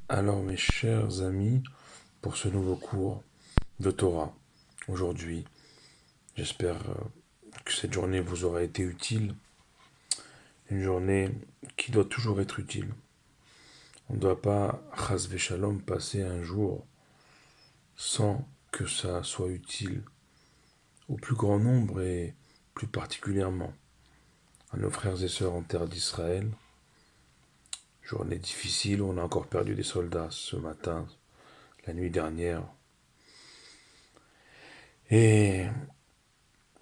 Alors mes chers amis, pour ce nouveau cours de Torah, aujourd'hui, j'espère que cette journée vous aura été utile, une journée qui doit toujours être utile. On ne doit pas, chas shalom, passer un jour sans que ça soit utile au plus grand nombre et plus particulièrement à nos frères et sœurs en terre d'Israël. Journée difficile, on a encore perdu des soldats ce matin, la nuit dernière. Et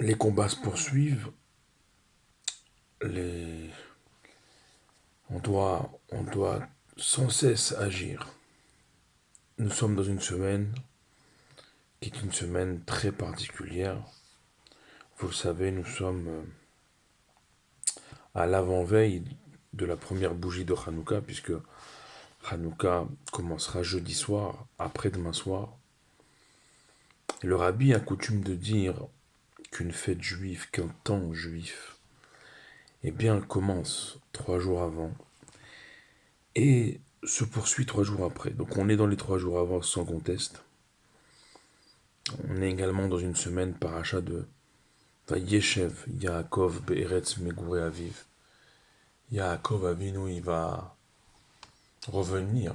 les combats se poursuivent. Les... on doit sans cesse agir. Nous sommes dans une semaine qui est une semaine très particulière. Vous le savez, nous sommes à l'avant-veille de la première bougie de Hanouka, puisque Hanouka commencera jeudi soir, après-demain soir. Le rabbi a coutume de dire qu'une fête juive, qu'un temps juif, eh bien, commence 3 jours avant et se poursuit 3 jours après. Donc on est dans les 3 jours avant sans conteste. On est également dans une semaine paracha de Vayeshev Yaakov Be'eretz Megure Aviv. Yaakov Avinu, il va revenir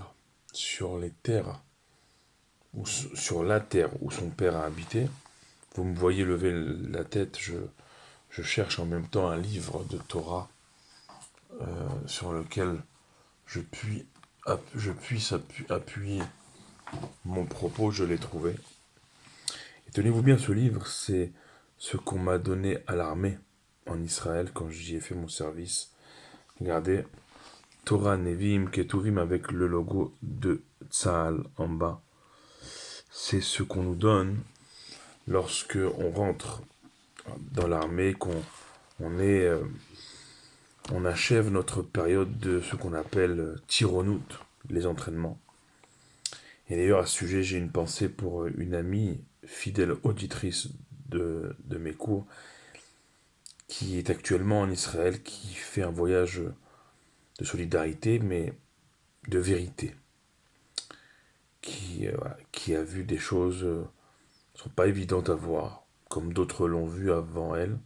sur les terres, ou sur la terre où son père a habité. Vous me voyez lever la tête, je cherche en même temps un livre de Torah sur lequel je puisse appuyer mon propos, je l'ai trouvé. Et tenez-vous bien, ce livre, c'est ce qu'on m'a donné à l'armée en Israël quand j'y ai fait mon service. Regardez, Torah Nevim Ketuvim avec le logo de Tzahal en bas. C'est ce qu'on nous donne lorsque on rentre dans l'armée, on achève notre période de ce qu'on appelle tironout, les entraînements. Et d'ailleurs, à ce sujet, j'ai une pensée pour une amie, fidèle auditrice de mes cours, qui est actuellement en Israël, qui fait un voyage de solidarité, mais de vérité, qui a vu des choses qui ne sont pas évidentes à voir, comme d'autres l'ont vu avant elle.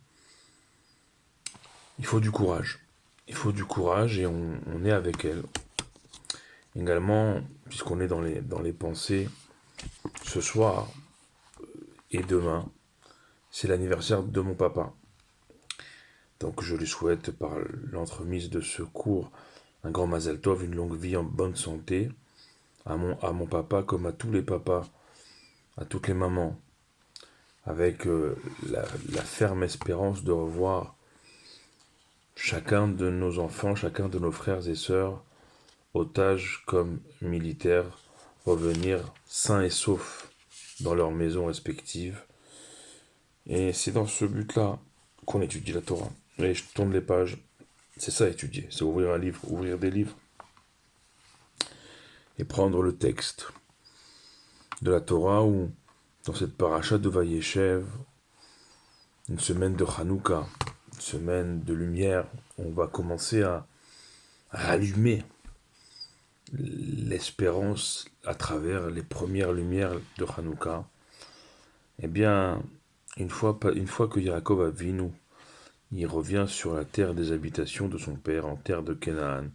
Il faut du courage. Il faut du courage et on est avec elle. Également, puisqu'on est dans les pensées, ce soir et demain, c'est l'anniversaire de mon papa. Donc je lui souhaite, par l'entremise de ce cours, un grand Mazel Tov, une longue vie en bonne santé, à mon papa comme à tous les papas, à toutes les mamans, avec la ferme espérance de revoir chacun de nos enfants, chacun de nos frères et sœurs, otages comme militaires, revenir sains et saufs dans leurs maisons respectives. Et c'est dans ce but-là qu'on étudie la Torah. Et je tourne les pages. C'est ça étudier, c'est ouvrir un livre, ouvrir des livres et prendre le texte de la Torah ou dans cette paracha de Vayeshev, une semaine de Hanouka, une semaine de lumière, on va commencer à rallumer l'espérance à travers les premières lumières de Hanouka. Eh bien, une fois que Yaakov Avinu, il revient sur la terre des habitations de son père, en terre de Canaan,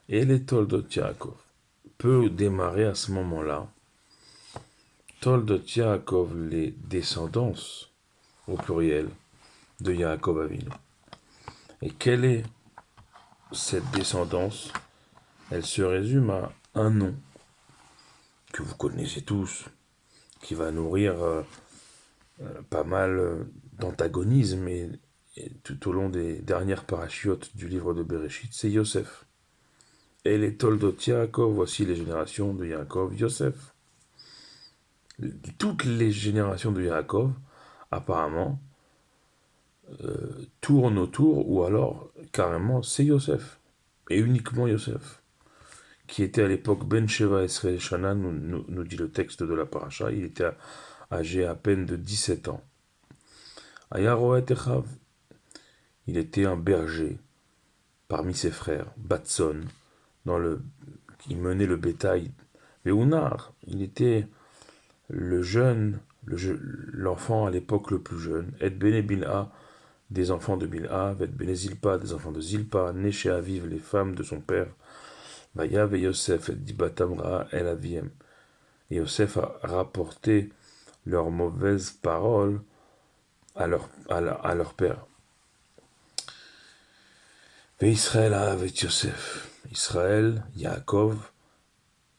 et les Toldot Yaakov peut démarrer à ce moment-là. Toldot Yaakov, les descendances, au pluriel, de Yaakov Avinu. Et quelle est cette descendance? Elle se résume à un nom que vous connaissez tous, qui va nourrir pas mal d'antagonisme et tout au long des dernières parachutes du livre de Bereshit, c'est Yosef. Et les Toldot Yaakov, voici les générations de Yaakov, Yosef. Toutes les générations de Yaakov, apparemment, tournent autour, ou alors, carrément, c'est Yosef. Et uniquement Yosef. Qui était à l'époque Ben Sheva Esrei Shana, nous dit le texte de la paracha, il était âgé à peine de 17 ans. Ayaroet Echav, il était un berger parmi ses frères, Batson, il menait le bétail. Léonard, il était le jeune, l'enfant à l'époque le plus jeune. Et Bene Bilha, des enfants de Bilha, et Bene Zilpa, des enfants de Zilpa, né chez Aviv, les femmes de son père. Vayav et Yosef, et Dibatamra, El Aviem. Et Yosef a rapporté leurs mauvaises paroles à leur père. Et Israël avait Yosef. Israël, Yaakov,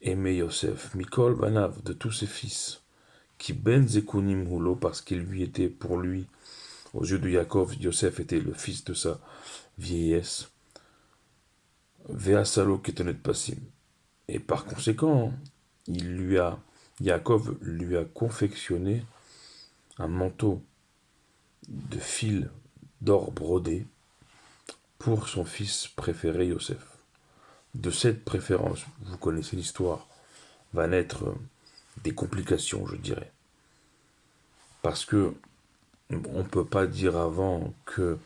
aimait Yosef. Mikol Banav, de tous ses fils. Qui ben zekunim hulo, parce qu'il lui était pour lui, aux yeux de Yaakov, Yosef était le fils de sa vieillesse. Veasalo ketenet passim. Et par conséquent, Yaakov lui a confectionné un manteau de fil d'or brodé pour son fils préféré Yosef. De cette préférence, vous connaissez l'histoire, va naître des complications, je dirais. Parce que on ne peut pas dire avant que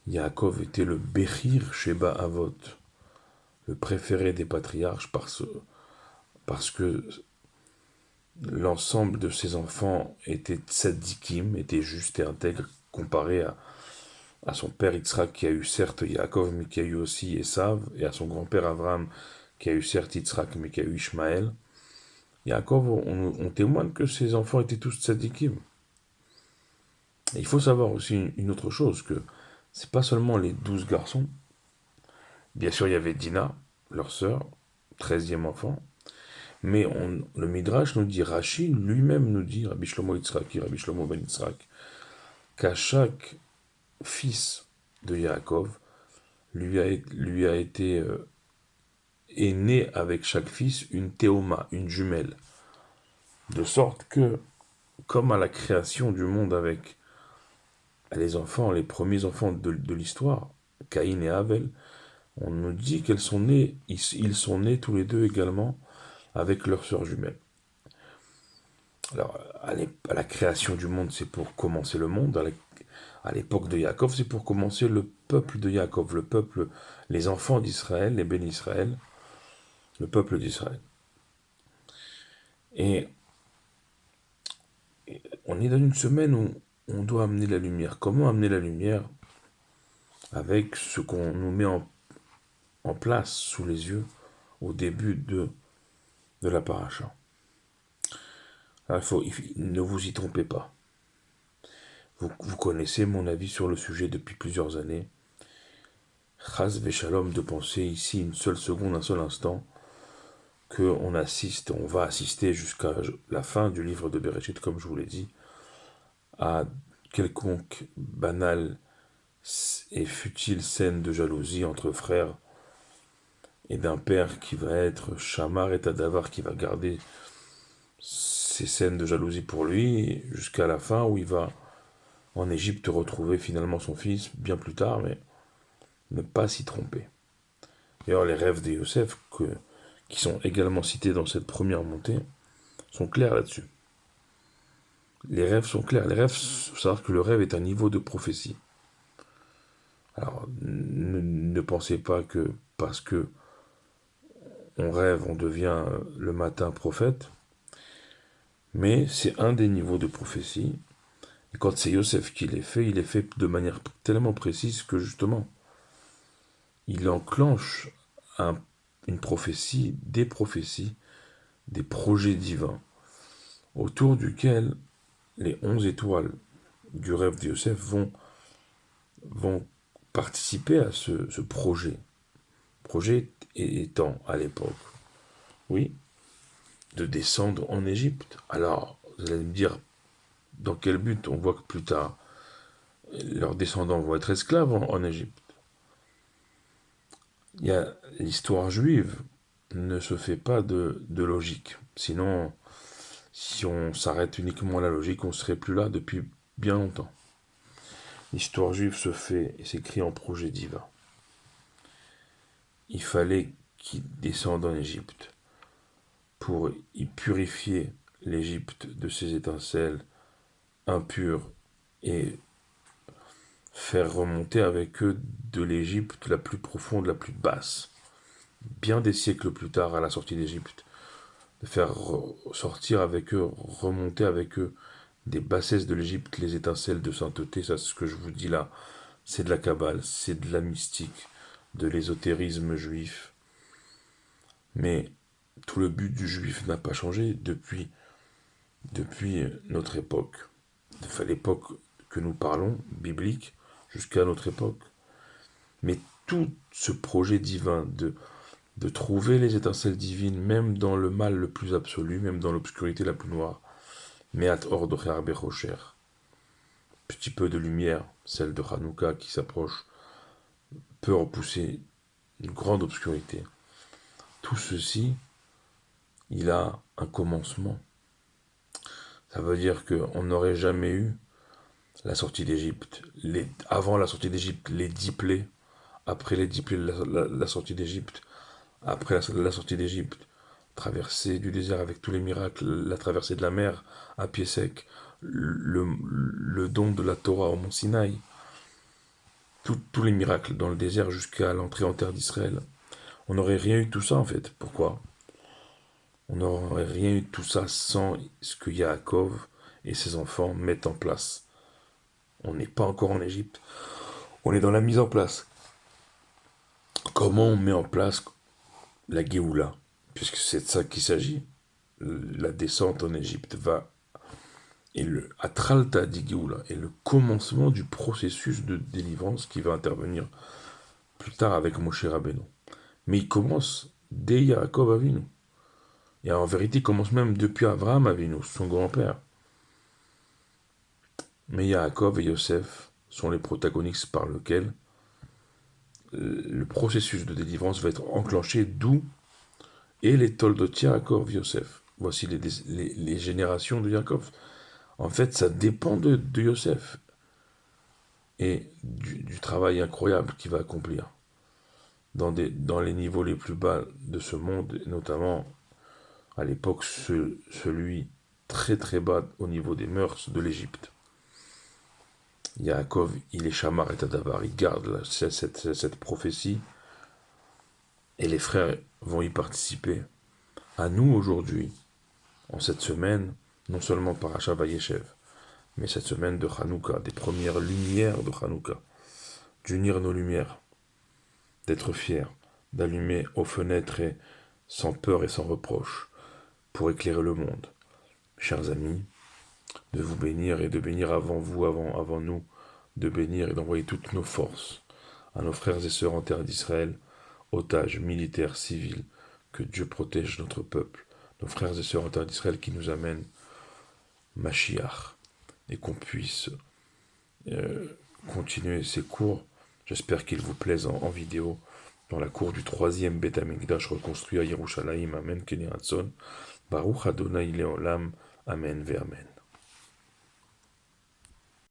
Yaakov était le Bechir Sheba Avot, le préféré des patriarches, parce que l'ensemble de ses enfants étaient tzadikim, étaient justes et intègres, comparé à son père Yitzhak, qui a eu certes Yaakov, mais qui a eu aussi Esav, et à son grand-père Abraham, qui a eu certes Yitzhak, mais qui a eu Ishmaël. Yaakov, on témoigne que ses enfants étaient tous tzadikim. Et il faut savoir aussi une autre chose, que c'est pas seulement les 12 garçons. Bien sûr, il y avait Dina, leur sœur, 13e enfant. Mais le Midrash nous dit, Rashi lui-même nous dit, Rabbi Shlomo Yitzhaki, Rabbi Shlomo ben Yitzhak, qu'à chaque fils de Yaakov, lui a été est né avec chaque fils une théoma, une jumelle. De sorte que, comme à la création du monde avec les enfants, les premiers enfants de l'histoire, Caïn et Abel, on nous dit qu'elles sont nées, ils sont nés tous les deux également avec leur sœur jumelle. Alors, à la création du monde, c'est pour commencer le monde. À l'époque de Yaakov, c'est pour commencer le peuple de Yaakov, le peuple, les enfants d'Israël, les bénis Israël, le peuple d'Israël. Et on est dans une semaine où on doit amener la lumière. Comment amener la lumière? Avec ce qu'on nous met en place sous les yeux au début de la paracha. Alors, ne vous y trompez pas. Vous connaissez mon avis sur le sujet depuis plusieurs années. Chas Veshalom de penser ici une seule seconde, un seul instant, on va assister jusqu'à la fin du livre de Bereshit, comme je vous l'ai dit, à quelconque banale et futile scène de jalousie entre frères et d'un père qui va être Shamar et Tadavar, qui va garder ces scènes de jalousie pour lui jusqu'à la fin où il va en Égypte retrouver finalement son fils bien plus tard, mais ne pas s'y tromper. D'ailleurs, les rêves de Yosef, qui sont également cités dans cette première montée, sont clairs là-dessus. Les rêves sont clairs. Les rêves, il faut savoir que le rêve est un niveau de prophétie. Alors, ne pensez pas que parce que on rêve, on devient le matin prophète, mais c'est un des niveaux de prophétie. Et quand c'est Yosef qui il est fait de manière tellement précise que justement, il enclenche une prophétie, des projets divins, autour duquel les 11 étoiles du rêve de Yosef vont participer à ce projet. Projet étant à l'époque, oui, de descendre en Égypte. Alors, vous allez me dire, dans quel but? On voit que plus tard, leurs descendants vont être esclaves en Égypte. L'histoire juive ne se fait pas de logique. Sinon, si on s'arrête uniquement à la logique, on ne serait plus là depuis bien longtemps. L'histoire juive se fait et s'écrit en projet divin. Il fallait qu'ils descendent en Égypte pour y purifier l'Égypte de ses étincelles impures et faire remonter avec eux de l'Égypte la plus profonde, la plus basse, bien des siècles plus tard, à la sortie d'Égypte, de faire sortir avec eux, remonter avec eux des bassesses de l'Égypte, les étincelles de sainteté. Ça, c'est ce que je vous dis là. C'est de la Kabbale, c'est de la mystique, de l'ésotérisme juif. Mais tout le but du juif n'a pas changé depuis notre époque. Enfin, l'époque que nous parlons, biblique, jusqu'à notre époque. Mais tout ce projet divin de trouver les étincelles divines, même dans le mal le plus absolu, même dans l'obscurité la plus noire, Meat or docher bechocher, petit peu de lumière, celle de Hanouka qui s'approche, peut repousser une grande obscurité. Tout ceci, il a un commencement. Ça veut dire qu'on n'aurait jamais eu la sortie d'Égypte, avant la sortie d'Égypte, les 10 plaies, après les 10 plaies, la sortie d'Égypte, après la sortie d'Égypte, traversée du désert avec tous les miracles, la traversée de la mer à pied sec, le don de la Torah au mont Sinaï, tous les miracles dans le désert jusqu'à l'entrée en terre d'Israël. On n'aurait rien eu de tout ça en fait. Pourquoi? On n'aurait rien eu de tout ça sans ce que Yaakov et ses enfants mettent en place. On n'est pas encore en Égypte, on est dans la mise en place. Comment on met en place la Géoula? Puisque c'est de ça qu'il s'agit. La descente en Égypte va et le Atralta di Géoula est le commencement du processus de délivrance qui va intervenir plus tard avec Moshe Rabbeinu. Mais il commence dès Yaakov Avinu. Et en vérité, il commence même depuis Abraham Avinu, son grand-père. Mais Yaakov et Yosef sont les protagonistes par lesquels le processus de délivrance va être enclenché, d'où et les Toldot Yaakov Yosef. Voici les générations de Yaakov. En fait, ça dépend de Yosef et du travail incroyable qu'il va accomplir dans les niveaux les plus bas de ce monde, et notamment à l'époque celui très très bas au niveau des mœurs de l'Égypte. Yaakov, il est Shamar et Adavar, il garde cette prophétie et les frères vont y participer. À nous aujourd'hui, en cette semaine, non seulement Parashat Vayeshev, mais cette semaine de Hanouka, des premières lumières de Hanouka, d'unir nos lumières, d'être fiers, d'allumer aux fenêtres et sans peur et sans reproche, pour éclairer le monde. Chers amis, de vous bénir et de bénir avant vous, avant nous, de bénir et d'envoyer toutes nos forces à nos frères et sœurs en terre d'Israël, otages, militaires, civils, que Dieu protège notre peuple, nos frères et sœurs en terre d'Israël qui nous amènent Mashiach, et qu'on puisse continuer ces cours. J'espère qu'ils vous plaisent en vidéo, dans la cour du 3e Beth Amikdash reconstruit à Yerushalayim. Amen, Keni Hatson. Baruch Adonai Leolam. Amen ve Amen.